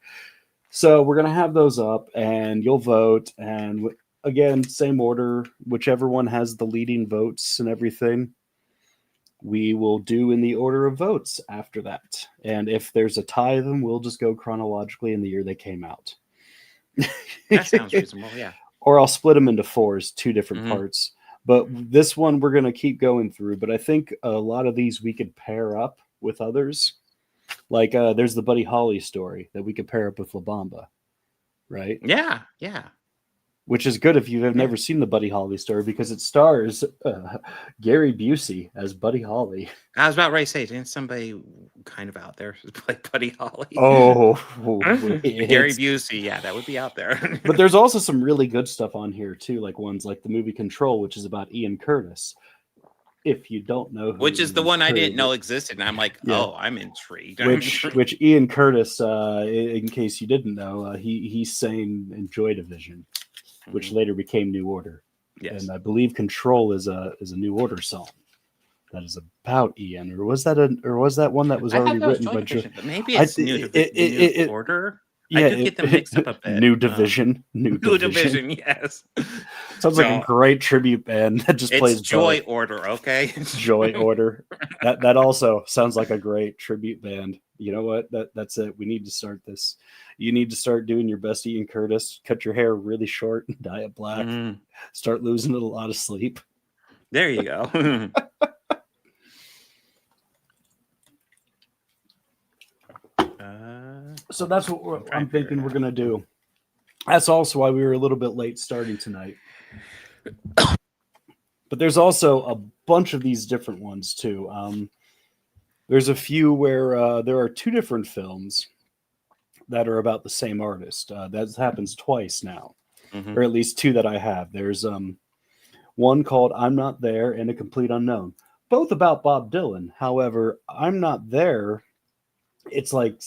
So we're gonna have those up, and you'll vote. And again, same order, whichever one has the leading votes and everything. We will do in the order of votes after that. And if there's a tie of them, we'll just go chronologically in the year they came out. That sounds reasonable, yeah. Or I'll split them into 4s, 2 different parts. But this one we're going to keep going through. But I think a lot of these we could pair up with others. Like there's the Buddy Holly story that we could pair up with La Bamba. Right? Yeah. Which is good if you've never seen the Buddy Holly story because it stars Gary Busey as Buddy Holly. I was about ready to say, didn't somebody kind of out there play Buddy Holly? Oh, Gary Busey, yeah, that would be out there. But there's also some really good stuff on here too, like ones like the movie Control, which is about Ian Curtis. If you don't know, which is the one I didn't know existed, and I'm like, oh, I'm intrigued. Which Ian Curtis, in case you didn't know, he sang in Joy Division, which later became New Order. Yes. And I believe Control is a New Order song that is about Ian, or was that one that was already written by Joy? Maybe it's New Order. Yeah, I do get them mixed up a bit. New Division. New Division, yes. Sounds like a great tribute band that just plays Joy both. Order, okay? Joy Order. That also sounds like a great tribute band. You know what? That's it. We need to start this. You need to start doing your best Ian Curtis. Cut your hair really short and dye it black. Start losing a lot of sleep. There you go. So that's what I'm thinking we're gonna do. That's also why we were a little bit late starting tonight. But there's also a bunch of these different ones too. There's a few where there are two different films that are about the same artist. That happens twice now, or at least two that I have. There's one called I'm Not There and A Complete Unknown, both about Bob Dylan. However, I'm Not There, it's like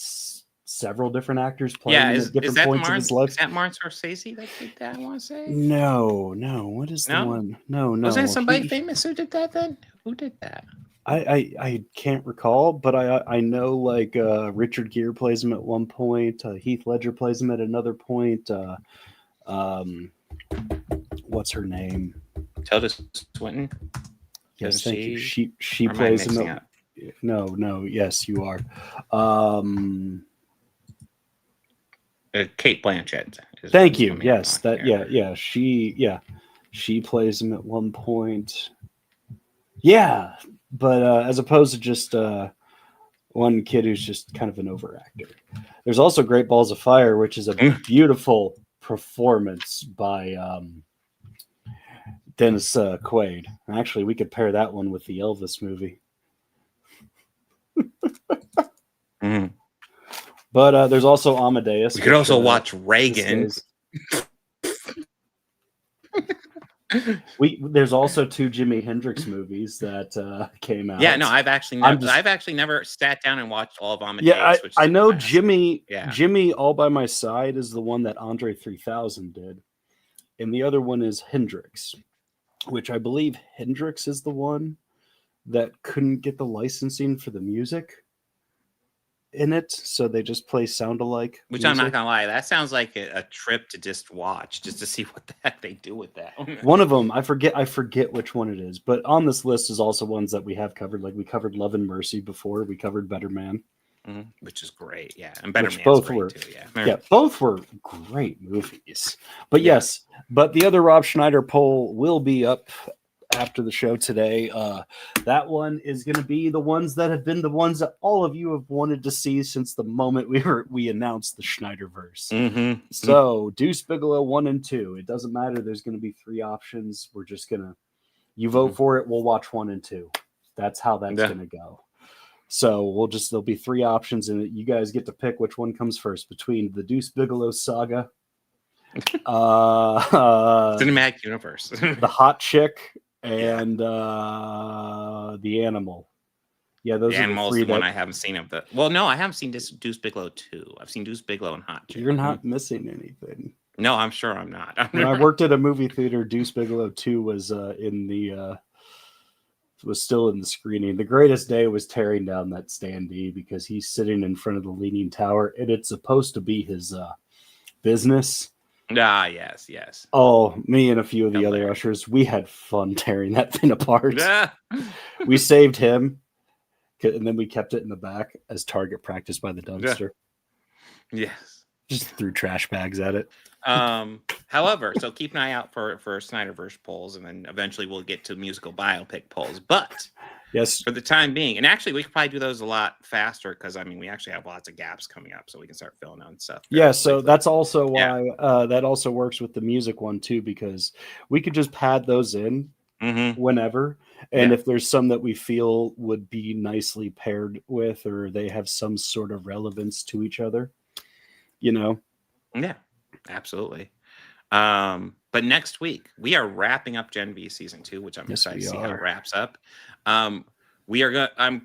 several different actors playing at different points of his life. Is that Martin Scorsese that did that, I want to say? No. What is the one? No. Was there somebody famous who did that then? Who did that? I can't recall, but I know like Richard Gere plays him at one point. Heath Ledger plays him at another point. What's her name? Tilda Swinton. Yes, thank you. She plays him. No. Yes, you are. Kate Blanchett. Thank you. Yes, that. Yeah. She plays him at one point. Yeah. But as opposed to just one kid who's just kind of an overactor. There's also Great Balls of Fire, which is a beautiful performance by Dennis Quaid. Actually, we could pair that one with the Elvis movie. But there's also Amadeus. We could also watch Reagan. There's also two Jimi Hendrix movies that came out. Yeah, no, I've actually never sat down and watched all of Amadeus. Yeah, I know Jimmy. Yeah. Jimmy All by My Side is the one that Andre 3000 did, and the other one is Hendrix, which I believe Hendrix is the one that couldn't get the licensing for the music in it, so they just play sound-alike which music. I'm not gonna lie, that sounds like a trip to just watch, just to see what the heck they do with that. One of them, I forget which one it is, but on this list is also ones that we have covered. Like we covered Love and Mercy before, we covered Better Man, which is great. Yeah, and Better Man both were too. Both were great movies. But yes, but the other Rob Schneider poll will be up after the show today. That one is going to be the ones that have been the ones that all of you have wanted to see since the moment we announced the Schneiderverse. So Deuce Bigelow 1 and 2. It doesn't matter. There's going to be three options. We're just gonna vote for it. We'll watch 1 and 2. That's how that's going to go. So there'll be three options, and you guys get to pick which one comes first between the Deuce Bigelow saga, Cinematic Universe, the Hot Chick, and the Animal. Yeah, those the are Animal the three is the one I haven't seen of the. Well, no, I haven't seen Deuce Bigelow 2. I've seen Deuce Bigelow and Hot Chick. You're not missing anything. No, I'm sure I'm not. When I worked at a movie theater, Deuce Bigelow 2 was still in the screening. The greatest day was tearing down that standee because he's sitting in front of the Leaning Tower, and it's supposed to be his business. Yes. Oh, me and a few of the other ushers, we had fun tearing that thing apart. We saved him, and then we kept it in the back as target practice by the dumpster. Yes. Just threw trash bags at it. However, so keep an eye out for Snyderverse polls, and then eventually we'll get to musical biopic polls. But yes, for the time being, and actually we could probably do those a lot faster because we actually have lots of gaps coming up, so we can start filling out stuff. Yeah, so that's also why that also works with the music one too, because we could just pad those in whenever, and if there's some that we feel would be nicely paired with, or they have some sort of relevance to each other, Yeah, absolutely. But next week we are wrapping up Gen V season 2, which I'm excited to see how it wraps up. I'm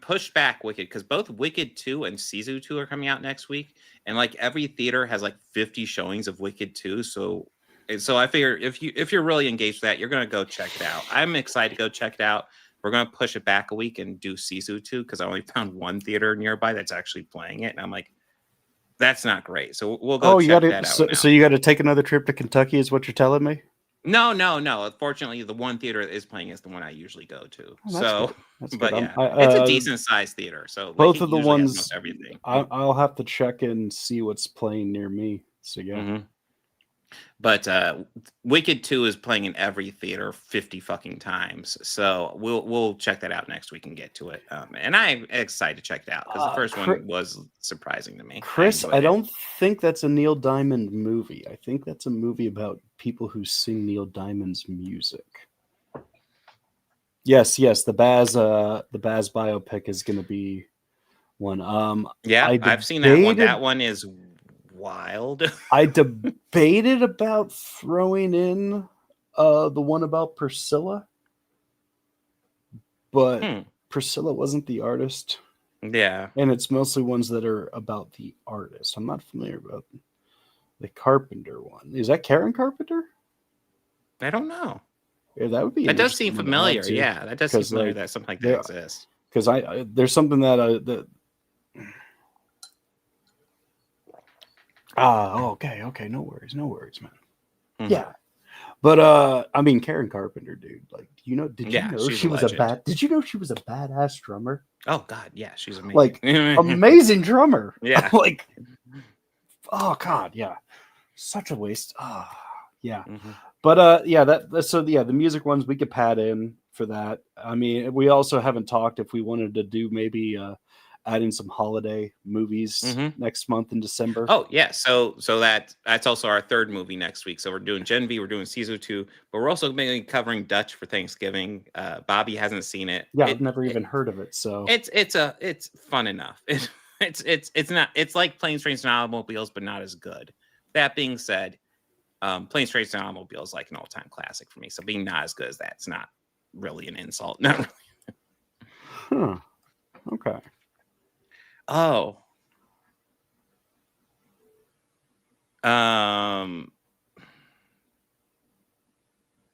pushed back Wicked because both Wicked 2 and Sisu 2 are coming out next week, and like every theater has like 50 showings of Wicked 2. So I figure if you're really engaged with that, you're gonna go check it out. I'm excited to go check it out. We're gonna push it back a week and do Sisu 2 because I only found one theater nearby that's actually playing it, and I'm like, that's not great. So we'll go check that out. So you got to take another trip to Kentucky, is what you're telling me? No. Unfortunately, the one theater that is playing is the one I usually go to. Oh, that's but good. Yeah, it's a decent sized theater. So both of the ones, most everything. I'll have to check and see what's playing near me. So yeah. But Wicked 2 is playing in every theater 50 fucking times. So we'll check that out next week and get to it. And I'm excited to check it out because the first one was surprising to me. Chris, I don't think that's a Neil Diamond movie. I think that's a movie about people who sing Neil Diamond's music. Yes, the Baz biopic is going to be one. I've seen that one. That one is wild. I debated about throwing in the one about Priscilla, but Priscilla wasn't the artist. Yeah, and it's mostly ones that are about the artist. I'm not familiar about the Carpenter one. Is that Karen Carpenter? I don't know. Yeah, that would be. That does seem familiar. Yeah, that does seem familiar. That something like that exists. Because there's something that okay. No worries, man. Mm-hmm. Yeah. But I mean, Karen Carpenter, dude. Like, did you know she was Did you know she was a badass drummer? Oh God, yeah, she's amazing. Like, amazing drummer. Yeah. Like, oh God, yeah. Such a waste. Yeah. Mm-hmm. But the music ones we could pad in for that. I mean, we also haven't talked if we wanted to do maybe add in some holiday movies next month in December. Oh yeah, so that's also our third movie next week. So we're doing Gen V, we're doing Season 2, but we're also mainly covering Dutch for Thanksgiving. Bobby hasn't seen it. Yeah, I've never even heard of it. So it's fun enough. It's like Planes, Trains, and Automobiles, but not as good. That being said, Planes, Trains, and Automobiles is like an all-time classic for me. So being not as good as that's not really an insult. Not really. Okay. Oh.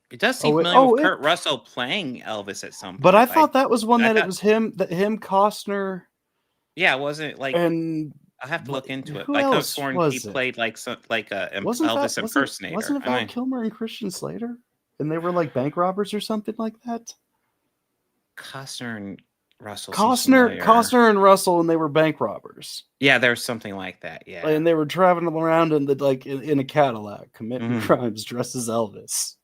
It does seem familiar with Kurt Russell playing Elvis at some point. But I thought that was one it was him, Costner. Yeah, wasn't like, and I have to look into it. who I could have else sworn was he it? played like Elvis impersonator. Wasn't it Val Kilmer and Christian Slater? And they were like bank robbers or something like that? Costner and Russell. Costner and Russell, and they were bank robbers. Yeah, there's something like that. Yeah, and they were traveling around in a Cadillac, committing crimes dressed as Elvis.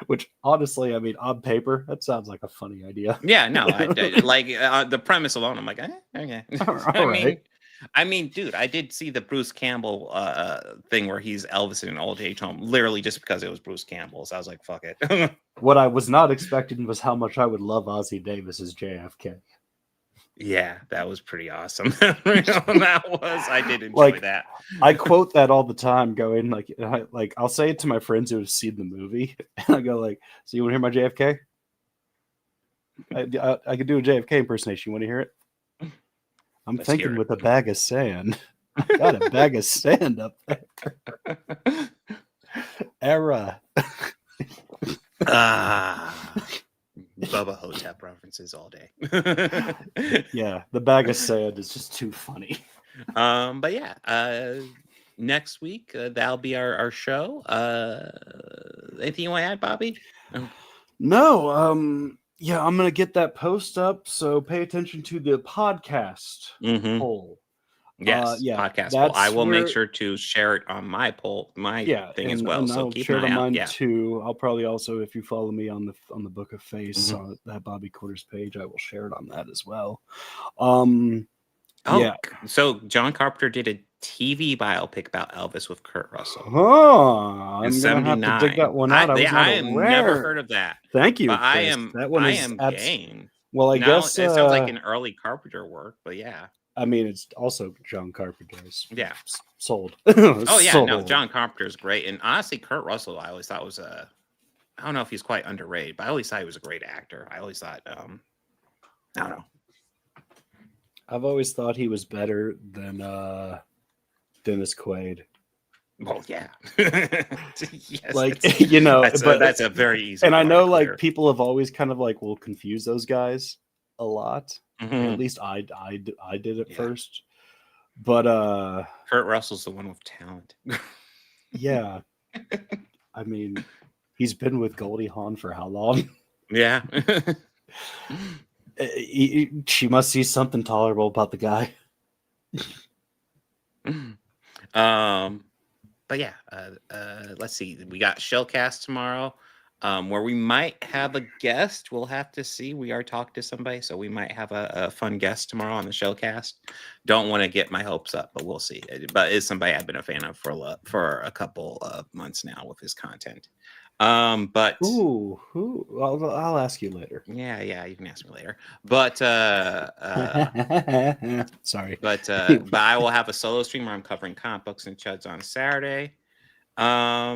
Which honestly, I mean, on paper, that sounds like a funny idea. Yeah, no, the premise alone, I'm like, okay. I mean, dude, I did see the Bruce Campbell thing where he's Elvis in an old age home, literally just because it was Bruce Campbell. So I was like, fuck it. What I was not expecting was how much I would love Ozzie Davis as JFK. Yeah, that was pretty awesome. I did enjoy that. I quote that all the time, going like I'll say it to my friends who have seen the movie, and I go like, "So you want to hear my JFK? I could do a JFK impersonation. You want to hear it? Let's thinking with a bag of sand. I got a bag of sand up there. Era. Bubba Hotep references all day. Yeah, the bag of sand is just too funny. But yeah, next week that'll be our show. Anything you want to add, Bobby? No. Yeah, I'm gonna get that post up. So pay attention to the podcast poll. Yes, podcast poll. I will make sure to share it on my poll, thing as well. So I'll keep share an it eye on mine out. too. I'll probably also, if you follow me on the Book of Face on that Bobby Quarters page, I will share it on that as well. So John Carpenter did a TV biopic about Elvis with Kurt Russell. Oh, in I'm gonna have to dig that one out. I have never heard of that. Thank you. But Chris. I am game. Well, I guess it sounds like an early Carpenter work, but yeah. I mean, it's also John Carpenter's. Yeah, sold. Oh yeah, sold. no, John Carpenter is great, and honestly, Kurt Russell, I always thought was I don't know if he's quite underrated, but I always thought he was a great actor. I always thought, I don't know. I've always thought he was better than Dennis Quaid. Well, yeah. Yes, like that's a very easy. And I know like people have always kind of like will confuse those guys a lot. At least I did it first. But Kurt Russell's the one with talent. Yeah. I mean, he's been with Goldie Hawn for how long? Yeah. She must see something tolerable about the guy. but yeah, let's see. We got Shellcast tomorrow, where we might have a guest. We'll have to see. We are talking to somebody, so we might have a fun guest tomorrow on the Shellcast. Don't want to get my hopes up, but we'll see. But it's somebody I've been a fan of for a couple of months now with his content. But I'll ask you later. Yeah, you can ask me later. But sorry. But I will have a solo stream where I'm covering comic books and chuds on Saturday. I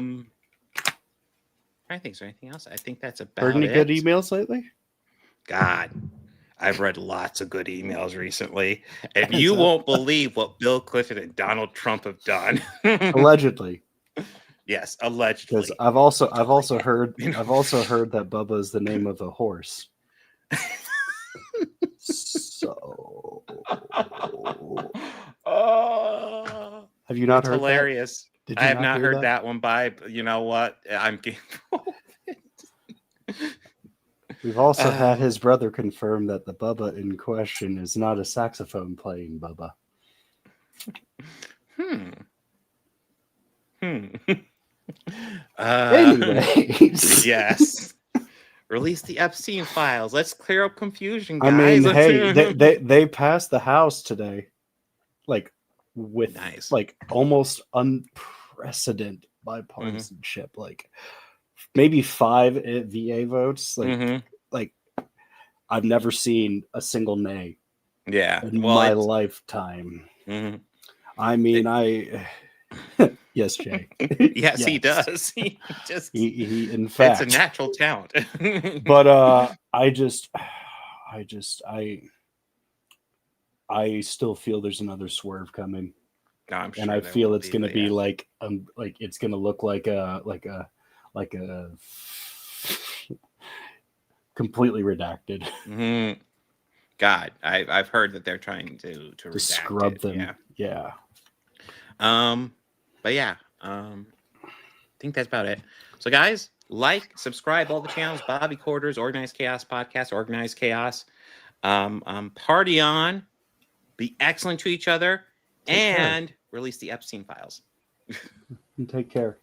think is there anything else? I think that's about Heard any it. good emails lately? God, I've read lots of good emails recently, and you won't believe what Bill Clinton and Donald Trump have done. Allegedly. Yes, allegedly. Because I've also heard that Bubba is the name of a horse. So have you not heard hilarious. That? I have not heard that one by, you know what? I'm getting We've also had his brother confirm that the Bubba in question is not a saxophone playing Bubba. Anyways. Yes. Release the Epstein files. Let's clear up confusion, guys. I mean, hey, they passed the House today, like with like almost unprecedented bipartisanship, like maybe 5 VA votes. Like I've never seen a single nay. Yeah, in my lifetime. I mean, yes, Jay. Yes, he does. He in fact, it's a natural talent. But I still feel there's another swerve coming. No, I'm sure and I feel it's going to be like it's going to look like a completely redacted. God, I've heard that they're trying to scrub them. Yeah. But yeah, I think that's about it. So guys, like, subscribe, all the channels, Bobby Quarters, Organized Chaos Podcast, Organized Chaos. Party on, be excellent to each other, and release the Epstein files. Take care.